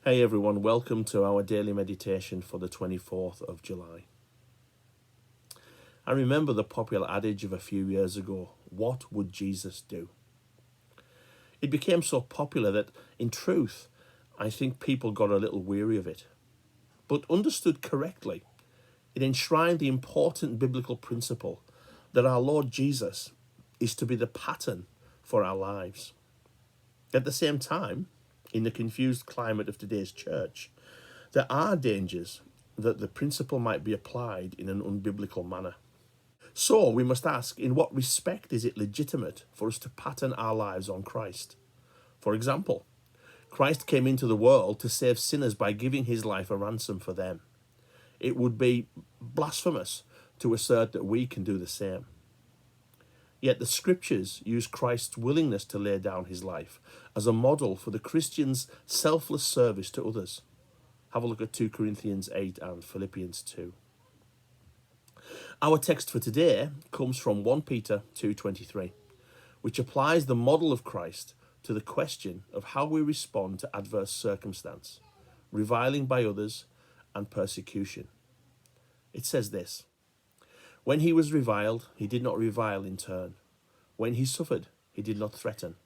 Hey everyone, welcome to our daily meditation for the 24th of July. I remember the popular adage of a few years ago, what would Jesus do? It became so popular that, in truth, I think people got a little weary of it. But understood correctly, it enshrined the important biblical principle that our Lord Jesus is to be the pattern for our lives. At the same time, in the confused climate of today's church, there are dangers that the principle might be applied in an unbiblical manner. So we must ask, in what respect is it legitimate for us to pattern our lives on Christ? For example, Christ came into the world to save sinners by giving his life a ransom for them. It would be blasphemous to assert that we can do the same. Yet the scriptures use Christ's willingness to lay down his life as a model for the Christian's selfless service to others. Have a look at 2 Corinthians 8 and Philippians 2. Our text for today comes from 1 Peter 2:23, which applies the model of Christ to the question of how we respond to adverse circumstance, reviling by others, and persecution. It says this: when he was reviled, he did not revile in turn. When he suffered, he did not threaten,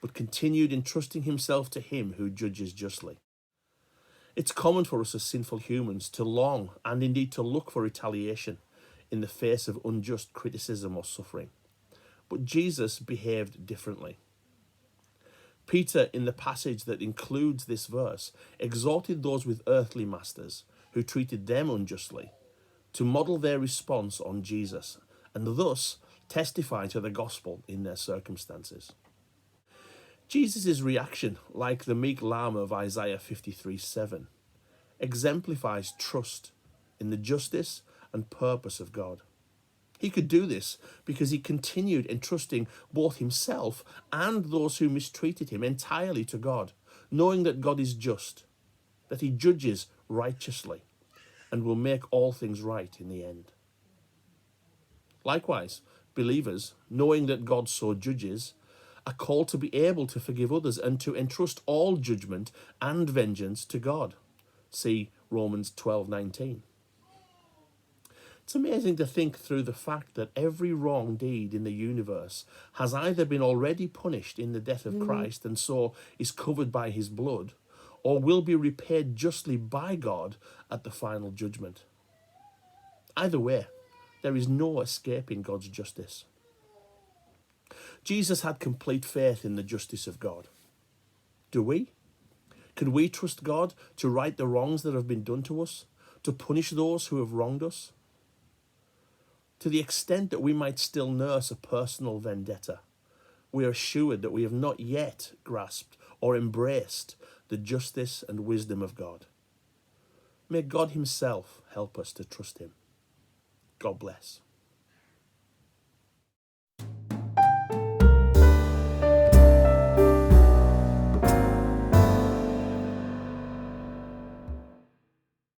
but continued entrusting himself to him who judges justly. It's common for us as sinful humans to long and indeed to look for retaliation in the face of unjust criticism or suffering. But Jesus behaved differently. Peter, in the passage that includes this verse, exhorted those with earthly masters who treated them unjustly to model their response on Jesus and thus testify to the gospel in their circumstances. Jesus' reaction, like the meek lamb of Isaiah 53:7, exemplifies trust in the justice and purpose of God. He could do this because he continued entrusting both himself and those who mistreated him entirely to God, knowing that God is just, that he judges righteously, and will make all things right in the end. Likewise, believers, knowing that God so judges, are called to be able to forgive others and to entrust all judgment and vengeance to God. See Romans 12:19. It's amazing to think through the fact that every wrong deed in the universe has either been already punished in the death of Christ and so is covered by his blood, or will be repaid justly by God at the final judgment. Either way, there is no escaping God's justice. Jesus had complete faith in the justice of God. Do we? Can we trust God to right the wrongs that have been done to us, to punish those who have wronged us? To the extent that we might still nurse a personal vendetta, we are assured that we have not yet grasped or embraced the justice and wisdom of God. May God himself help us to trust him. God bless.